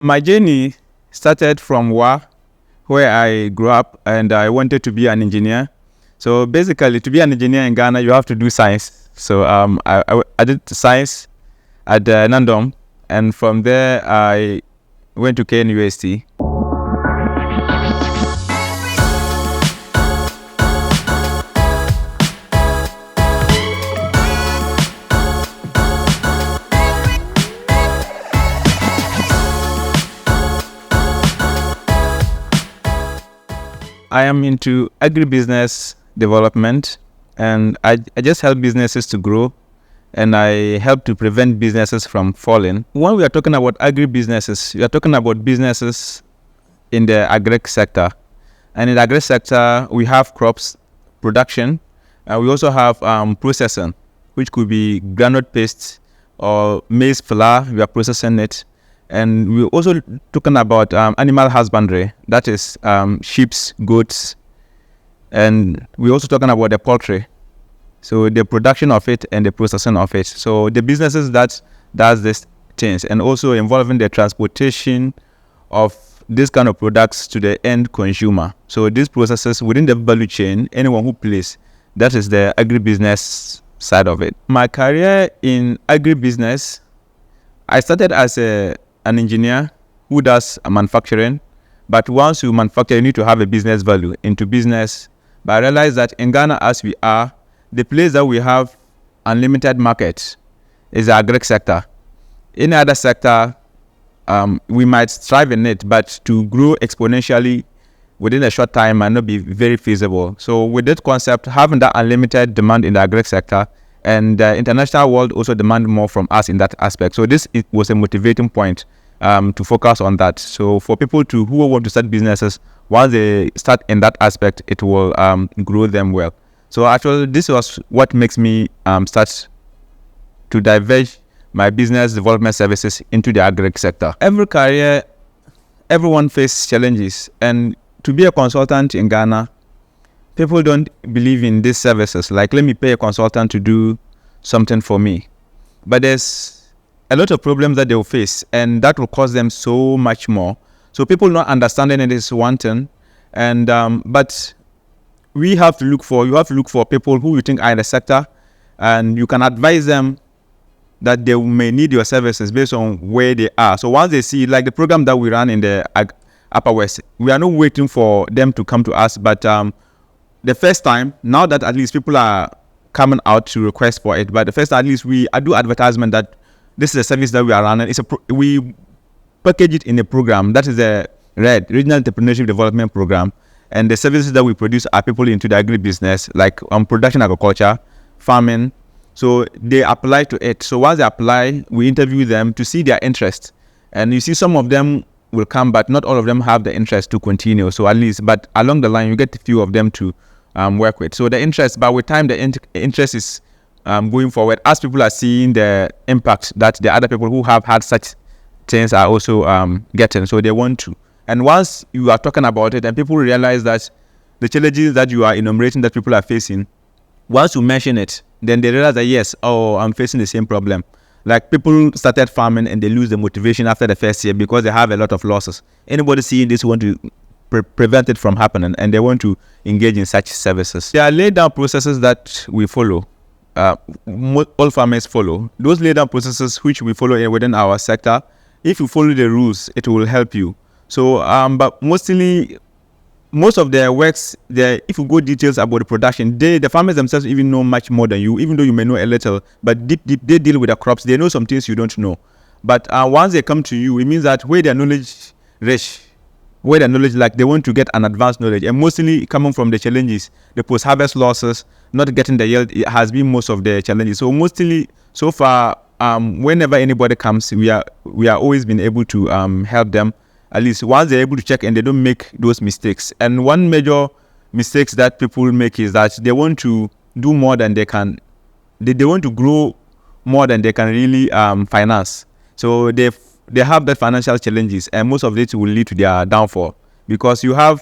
My journey started from where I grew up, and I wanted to be an engineer. So basically, to be an engineer in Ghana, you have to do science. So I did science at Nandom, and from there I went to KNUST. I am into agribusiness development, and I just help businesses to grow, and I help to prevent businesses from falling. When we are talking about agribusinesses, we are talking about businesses in the agri sector. And in the agri sector, we have crops production, and we also have processing, which could be groundnut paste or maize flour. We are processing it. And we're also talking about animal husbandry, that is sheep, goats, and we're also talking about the poultry. So the production of it and the processing of it. So the businesses that does these things, and also involving the transportation of this kind of products to the end consumer. So these processes within the value chain, anyone who plays, that is the agribusiness side of it. My career in agribusiness, I started as an engineer who does manufacturing, but once you manufacture, you need to have a business value into business. But I realized that in Ghana, as we are, the place that we have unlimited market is the agri sector. Any other sector, we might strive in it, but to grow exponentially within a short time might not be very feasible. So with that concept, having that unlimited demand in the agri sector, and the international world also demand more from us in that aspect. So it was a motivating point to focus on that. So for people who want to start businesses, once they start in that aspect, it will grow them well. So actually, this was what makes me start to diverge my business development services into the agri sector. Every career, everyone faces challenges, and to be a consultant in Ghana, people don't believe in these services. Like, let me pay a consultant to do something for me. But there's a lot of problems that they will face, and that will cost them so much more. So people not understanding it is one thing, and but you have to look for people who you think are in the sector, and you can advise them that they may need your services based on where they are. So once they see, like the program that we run in the Upper West, we are not waiting for them to come to us, but the first time, now that at least people are coming out to request for it, but the first time, at least I do advertisement that this is a service that we are running. We package it in a program that is a Regional Entrepreneurship Development Program, and the services that we produce are people into the agribusiness, like production agriculture, farming. So they apply to it. So once they apply, we interview them to see their interest, and you see some of them will come, but not all of them have the interest to continue. So at least, but along the line, you get a few of them to work with. So the interest, but with time, the interest is going forward as people are seeing the impact that the other people who have had such things are also getting. So they want to. And once you are talking about it and people realize that the challenges that you are enumerating that people are facing, once you mention it, then they realize that yes, I'm facing the same problem. Like people started farming and they lose the motivation after the first year because they have a lot of losses. Anybody seeing this want to prevent it from happening, and they want to engage in such services. There are laid down processes that we follow. All farmers follow. Those laid down processes which we follow within our sector, if you follow the rules, it will help you. So, but most of their works, if you go details about the production, the farmers themselves even know much more than you, even though you may know a little, but deep, they deal with the crops. They know some things you don't know. But once they come to you, it means that where their knowledge rich, where their knowledge, like they want to get an advanced knowledge, and mostly coming from the challenges, the post-harvest losses, not getting the yield, it has been most of the challenges. So mostly, so far, whenever anybody comes, we are always been able to help them. At least once they're able to check and they don't make those mistakes. And one major mistakes that people make is that they want to do more than they can. They want to grow more than they can really finance. So they have that financial challenges, and most of it will lead to their downfall, because your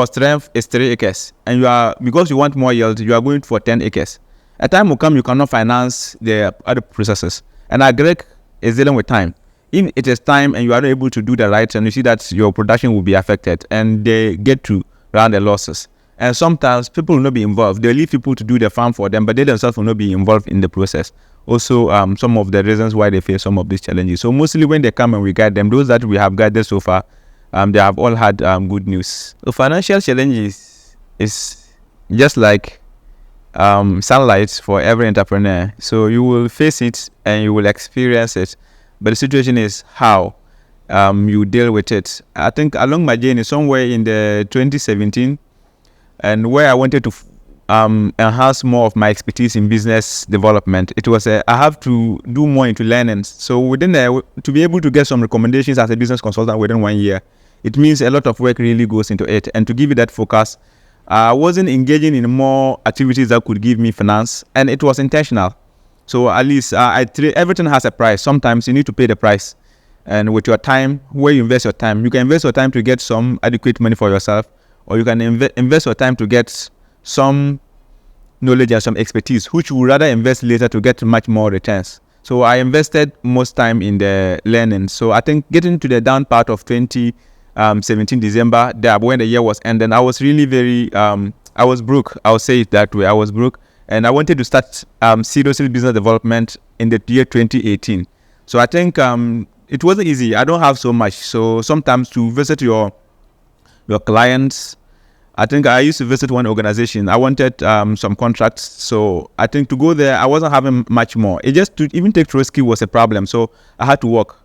strength is 3 acres, and because you want more yield, you are going for 10 acres. A time will come you cannot finance the other processes, and agri is dealing with time. if it is time and you are not able to do the right, and you see that your production will be affected, and they get to run the losses. And sometimes people will not be involved. They leave people to do the farm for them, but they themselves will not be involved in the process. Also, some of the reasons why they face some of these challenges. So mostly when they come and we guide them, those that we have guided so far, they have all had good news. So financial challenges is just like sunlight for every entrepreneur. So you will face it and you will experience it. But the situation is how you deal with it. I think along my journey, somewhere in the 2017, and where I wanted to enhance more of my expertise in business development, it was I have to do more into learning. So within to be able to get some recommendations as a business consultant within 1 year, it means a lot of work really goes into it. And to give it that focus, I wasn't engaging in more activities that could give me finance, and it was intentional. So at least everything has a price. Sometimes you need to pay the price. And with your time, where you invest your time, you can invest your time to get some adequate money for yourself, or you can invest your time to get some knowledge and some expertise, which you would rather invest later to get much more returns. So I invested most time in the learning. So I think getting to the down part of 2017 December, when the year was ending, I was really very, I was broke. I'll say it that way. I was broke. And I wanted to start seriously business development in the year 2018. So I think it wasn't easy. I don't have so much. So sometimes to visit your clients, I think I used to visit one organization. I wanted some contracts. So I think to go there, I wasn't having much more. It just to even take Trotsky was a problem. So I had to walk.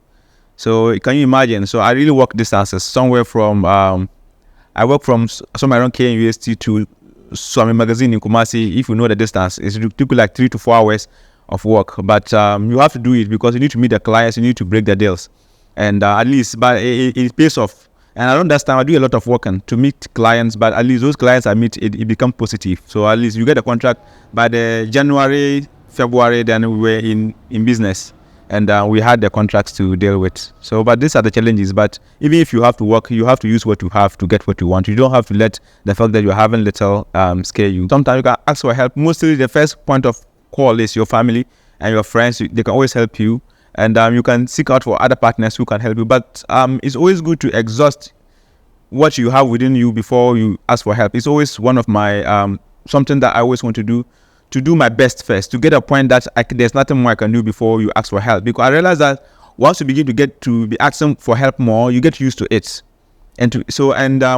So can you imagine? So I really walk distances somewhere from, I work from somewhere around KNUST to Swami Magazine in Kumasi. If you know the distance, it took like 3 to 4 hours of work. But you have to do it because you need to meet the clients, you need to break the deals. And at least, but it pays off. And around that time, I do a lot of working to meet clients, but at least those clients I meet, it becomes positive. So at least you get a contract by the January, February, then we were in business. And we had the contracts to deal with. So, but these are the challenges. But even if you have to work, you have to use what you have to get what you want. You don't have to let the fact that you're having little scare you. Sometimes you can ask for help. Mostly the first point of call is your family and your friends. They can always help you. And you can seek out for other partners who can help you. But it's always good to exhaust what you have within you before you ask for help. It's always one of my, something that I always want to do my best first, to get a point that there's nothing more I can do before you ask for help. Because I realize that once you begin to be asking for help more, you get used to it. And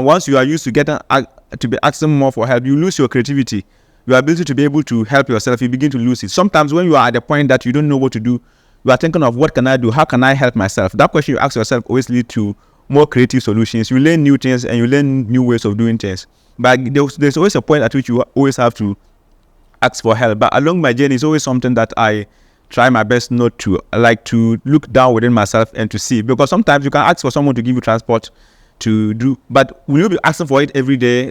once you are used to to be asking more for help, you lose your creativity. Your ability to be able to help yourself, you begin to lose it. Sometimes when you are at the point that you don't know what to do, you are thinking of what can I do? How can I help myself? That question you ask yourself always leads to more creative solutions. You learn new things and you learn new ways of doing things. But there's always a point at which you always have to ask for help. But along my journey, it's always something that I try my best not to, like to look down within myself and to see. Because sometimes you can ask for someone to give you transport to do, but will you be asking for it every day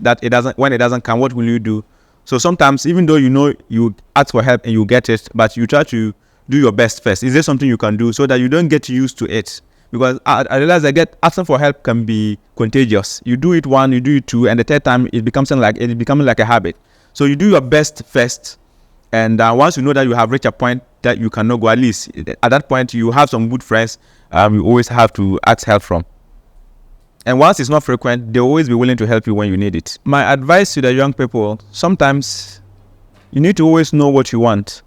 when it doesn't come? What will you do? So sometimes, even though you know you ask for help and you get it, but you try to do your best first. Is there something you can do so that you don't get used to it? Because I realize asking for help can be contagious. You do it one, you do it two, and the third time it becomes like a habit. So you do your best first, and once you know that you have reached a point that you cannot go, at least at that point you have some good friends you always have to ask help from. And once it's not frequent, they'll always be willing to help you when you need it. My advice to the young people, sometimes you need to always know what you want.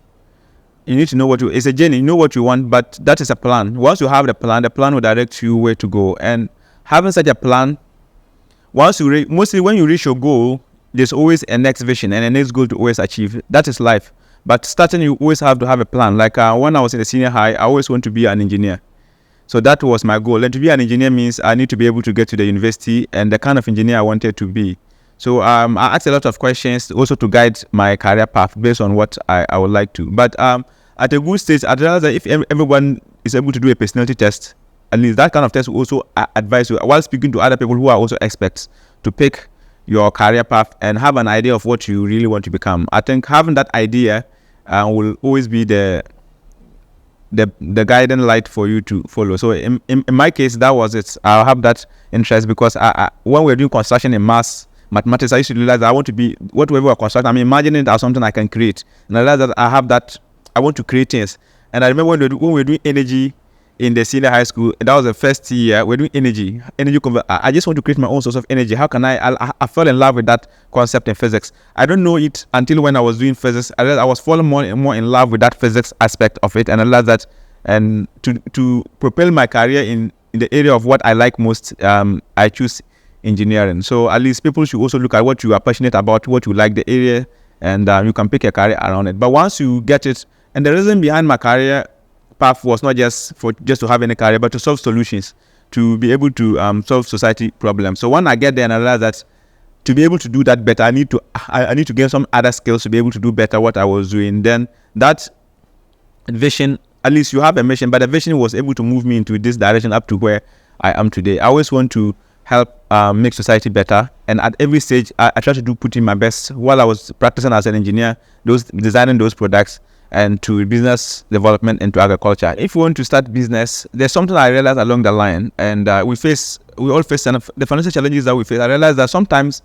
You need to know it's a journey, you know what you want, but that is a plan. Once you have the plan will direct you where to go. And having such a plan, mostly when you reach your goal, there's always a next vision and a next goal to always achieve. That is life. But starting, you always have to have a plan. Like when I was in the senior high, I always want to be an engineer. So that was my goal. And to be an engineer means I need to be able to get to the university and the kind of engineer I wanted to be. So I asked a lot of questions also to guide my career path based on what I would like to. But at a good stage, I realized that if everyone is able to do a personality test, at least that kind of test will also advise you, while speaking to other people who are also experts, to pick your career path and have an idea of what you really want to become. I think having that idea will always be the guiding light for you to follow. So in my case, that was it. I have that interest because when we're doing construction in mathematics, I used to realize that I want to be whatever we're constructing. I'm imagining it as something I can create. And I realized that I have that, I want to create things. And I remember when we were doing energy in the senior high school. That was the first year. We're doing energy. I just want to create my own source of energy. How can I fell in love with that concept in physics. I don't know it until when I was doing physics. I was falling more and more in love with that physics aspect of it, and I realized that, and to propel my career in the area of what I like most, I choose engineering. So at least people should also look at what you are passionate about, what you like the area, and you can pick a career around it. But once you get it, and the reason behind my career path was not just to have any career, but to solve solutions, to be able to solve society problems. So when I get there and I realize that to be able to do that better, I need to gain some other skills to be able to do better what I was doing. Then that vision, at least you have a mission, but the vision was able to move me into this direction up to where I am today. I always want to help make society better, and at every stage I try to put in my best. While I was practicing as an engineer, designing those products, and to business development into agriculture. If we want to start business, there's something I realized along the line, and we all face the financial challenges that we face. I realized that sometimes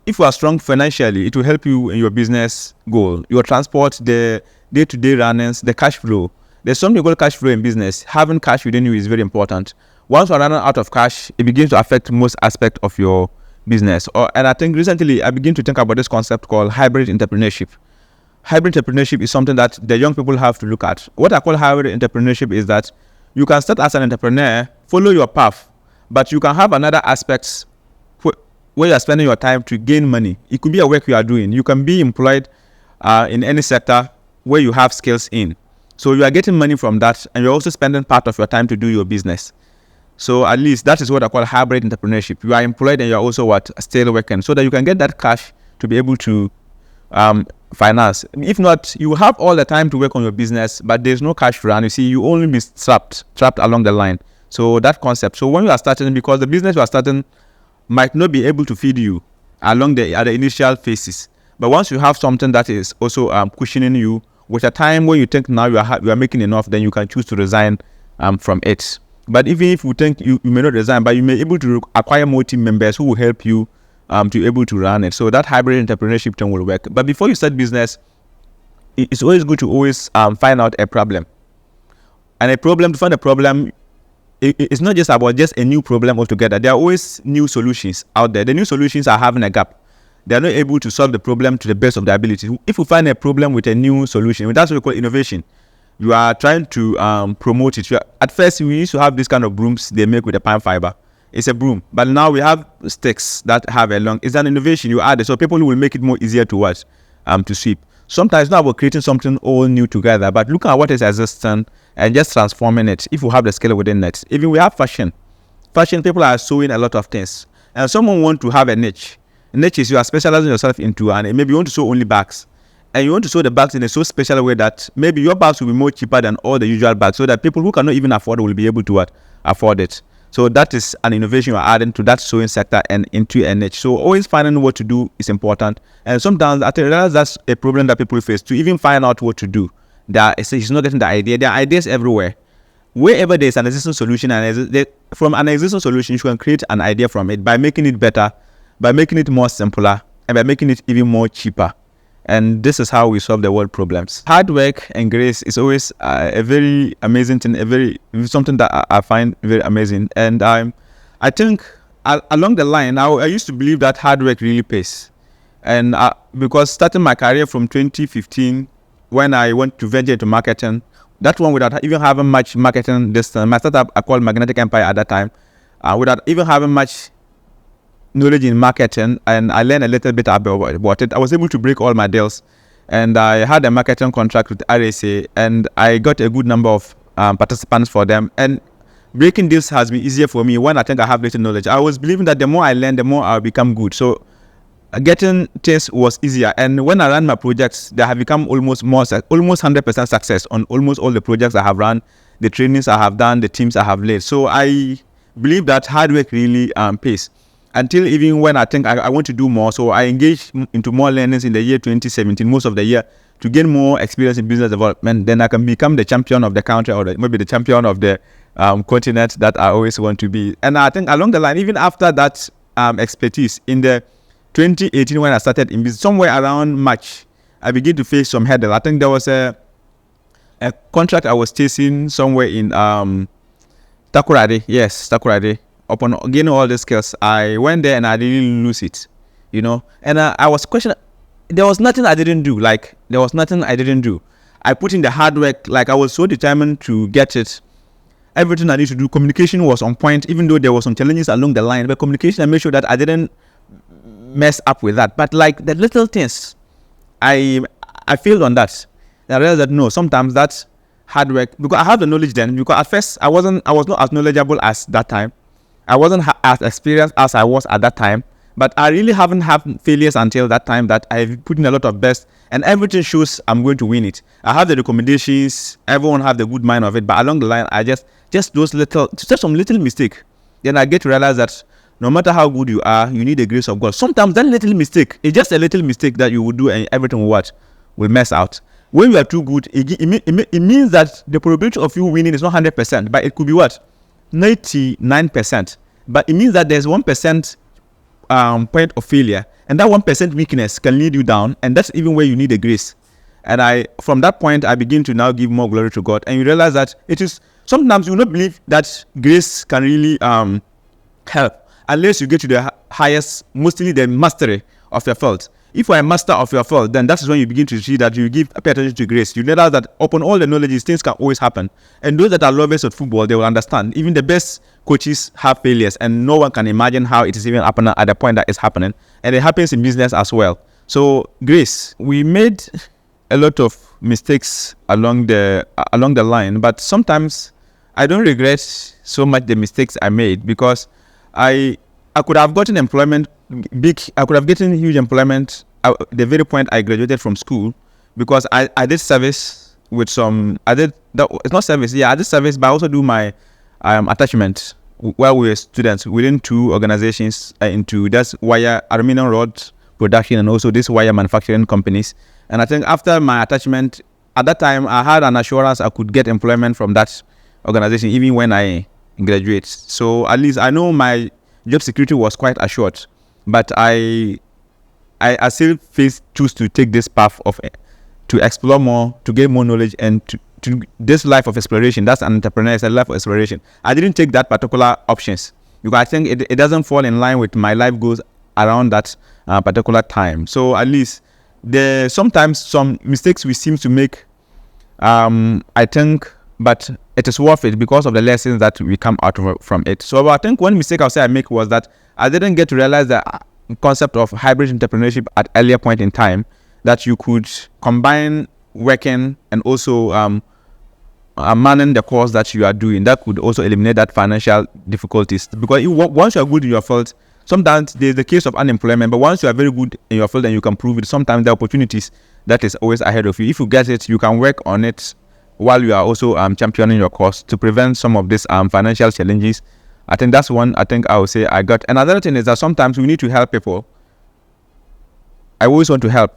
if you are strong financially, it will help you in your business goal, your transport, the day-to-day runnings, the cash flow. There's something called cash flow in business. Having cash within you is very important. Once you're running out of cash, it begins to affect most aspects of your business. And I think recently I begin to think about this concept called hybrid entrepreneurship. Hybrid entrepreneurship is something that the young people have to look at. What I call hybrid entrepreneurship is that you can start as an entrepreneur, follow your path, but you can have another aspects where you are spending your time to gain money. It could be a work you are doing. You can be employed in any sector where you have skills in. So you are getting money from that, and you're also spending part of your time to do your business. So at least that is what I call hybrid entrepreneurship. You are employed and you're also still working, so that you can get that cash to be able to finance. If not, you have all the time to work on your business, but there's no cash run. You see, you only be trapped along the line. So that concept. So when you are starting, because the business you are starting might not be able to feed you along the initial phases, but once you have something that is also cushioning you, with a time where you think now you are making enough, then you can choose to resign from it. But even if you think you may not resign, but you may be able to acquire more team members who will help you to be able to run it. So that hybrid entrepreneurship thing will work. But before you start business, it's always good to always find out a problem. And to find a problem, it's not just about just a new problem altogether. There are always new solutions out there. The new solutions are having a gap. They are not able to solve the problem to the best of their ability. If you find a problem with a new solution, that's what we call innovation. You are trying to promote it. At first, we used to have this kind of brooms they make with a pine fiber. It's a broom. But now we have sticks that have it's an innovation you add it. So people will make it more easier to sweep. Sometimes it's not about creating something all new together, but looking at what is existing and just transforming it if you have the skill within it. Even we have fashion. Fashion, people are sewing a lot of things. And someone want to have a niche. A niche is you are specializing yourself into, and maybe you want to sew only bags. And you want to sew the bags in a so special way that maybe your bags will be more cheaper than all the usual bags, so that people who cannot even afford it will be able to afford it. So that is an innovation you're adding to that sewing sector and into a niche. So always finding what to do is important. And sometimes I realize that's a problem that people face, to even find out what to do. It's not getting the idea. There are ideas everywhere. Wherever there's an existing solution, and from an existing solution, you can create an idea from it by making it better, by making it more simpler, and by making it even more cheaper. And this is how we solve the world problems. Hard work and grace is always a very amazing thing, something that I find very amazing. And I think along the line, I used to believe that hard work really pays. And because starting my career from 2015, when I went to venture into marketing, that one without even having much marketing distance, my startup I called Magnetic Empire at that time, without even having much knowledge in marketing, and I learned a little bit about it. I was able to break all my deals, and I had a marketing contract with RSA, and I got a good number of participants for them. And breaking deals has been easier for me when I think I have little knowledge. I was believing that the more I learn, the more I'll become good. So getting things was easier. And when I ran my projects, they have become almost 100% success on almost all the projects I have run, the trainings I have done, the teams I have led. So I believe that hard work really pays. Until even when I think I want to do more, so I engaged into more learnings in the year 2017, most of the year, to gain more experience in business development. Then I can become the champion of the country, or maybe the champion of the continent that I always want to be. And I think along the line, even after that expertise, in the 2018 when I started in business, somewhere around March, I began to face some hurdle. I think there was a contract I was chasing somewhere in Takoradi. Yes, Takoradi. Upon gaining all the skills, I went there and I didn't lose it, And I was questioning. There was nothing I didn't do. I put in the hard work. I was so determined to get it. Everything I need to do, communication was on point, even though there were some challenges along the line. But communication, I made sure that I didn't mess up with that. But the little things, I failed on that. And I realized that no, sometimes that's hard work, because I have the knowledge then. Because at first I was not as knowledgeable as that time. I wasn't as experienced as I was at that time. But I really haven't had failures until that time, that I've put in a lot of best, and everything shows I'm going to win it. I have the recommendations, everyone have the good mind of it, but along the line, I just some little mistake. Then I get to realize that no matter how good you are, you need the grace of God. Sometimes that little mistake is just a little mistake that you will do, and everything will mess out. When you are too good, it means that the probability of you winning is not 100%, but it could be 99%. But it means that there's 1% point of failure, and that 1% weakness can lead you down, and that's even where you need the grace. And from that point, I begin to now give more glory to God, and you realize that it is sometimes you will not believe that grace can really help unless you get to the highest, mostly the mastery of your field. If you are a master of your field, then that's when you begin to see that you pay attention to grace. You realize that upon all the knowledge, things can always happen. And those that are lovers of football, they will understand. Even the best coaches have failures, and no one can imagine how it is even happening at the point that it's happening. And it happens in business as well. So grace, we made a lot of mistakes along the line, but sometimes I don't regret so much the mistakes I made, because I could have gotten employment I could have gotten huge employment at the very point I graduated from school, because I did service with some, it's not service, I did service, but I also do my attachment while we were students within 2 organizations into that's wire, aluminum rod production, and also this wire manufacturing companies. And I think after my attachment, at that time, I had an assurance I could get employment from that organization even when I graduate. So at least I know my job security was quite assured. But I still choose to take this path to explore more, to gain more knowledge, and to this life of exploration. That's an entrepreneur, it's a life of exploration. I didn't take that particular options, because I think it doesn't fall in line with my life goals around that particular time. So at least sometimes some mistakes we seem to make, I think, but it is worth it because of the lessons that we come out from it. So I think one mistake I'll say I make was that I didn't get to realize the concept of hybrid entrepreneurship at earlier point in time, that you could combine working and also managing the course that you are doing. That could also eliminate that financial difficulties, because once you are good in your field, sometimes there's the case of unemployment, but once you are very good in your field and you can prove it, sometimes the opportunities that is always ahead of you. If you get it, you can work on it while you are also championing your cause to prevent some of these financial challenges. I think that's one I think I would say I got. Another thing is that sometimes we need to help people. I always want to help,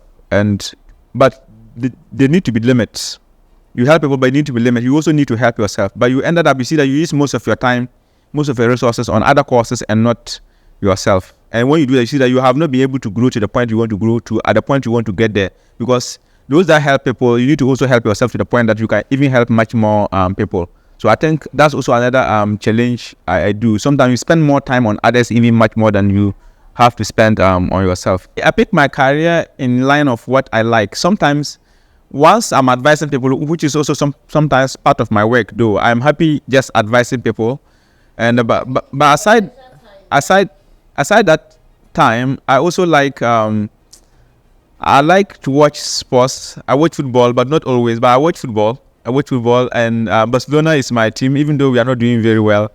but there need to be limits. You help people, but you need to be limits. You also need to help yourself. But you ended up, you see that you use most of your time, most of your resources on other courses and not yourself. And when you do that, you see that you have not been able to grow to the point you want to grow to, at the point you want to get there. Because those that help people, you need to also help yourself to the point that you can even help much more people. So I think that's also another challenge I do. Sometimes you spend more time on others, even much more than you have to spend on yourself. I pick my career in line of what I like. Sometimes, once I'm advising people, which is also sometimes part of my work, though, I'm happy just advising people. And but aside that time, I also like I like to watch sports. I watch football, but not always. But I watch football, and Barcelona is my team, even though we are not doing very well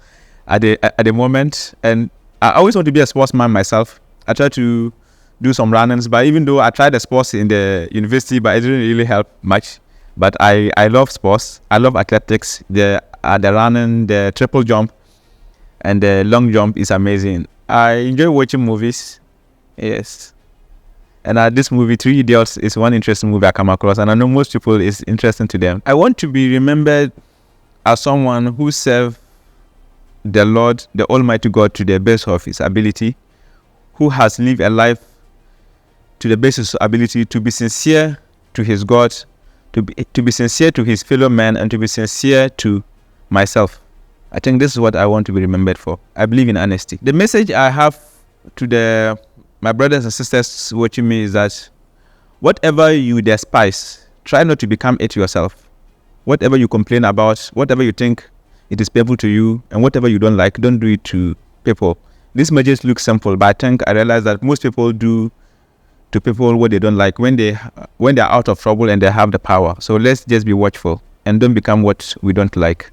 at the moment. And I always want to be a sportsman myself. I try to do some runnings, but even though I tried the sports in the university, but it didn't really help much. But I love sports. I love athletics. The running, the triple jump, and the long jump is amazing. I enjoy watching movies. Yes. And this movie, 3 Idiots, is one interesting movie I come across, and I know most people is interesting to them. I want to be remembered as someone who served the Lord, the Almighty God, to the best of his ability, who has lived a life to the best of his ability, to be sincere to his God, to be sincere to his fellow man, and to be sincere to myself. I think this is what I want to be remembered for. I believe in honesty. The message I have to my brothers and sisters watching me is that whatever you despise, try not to become it yourself. Whatever you complain about, whatever you think it is painful to you, and whatever you don't like, don't do it to people. This may just look simple, but I realize that most people do to people what they don't like when they're out of trouble and they have the power. So let's just be watchful and don't become what we don't like.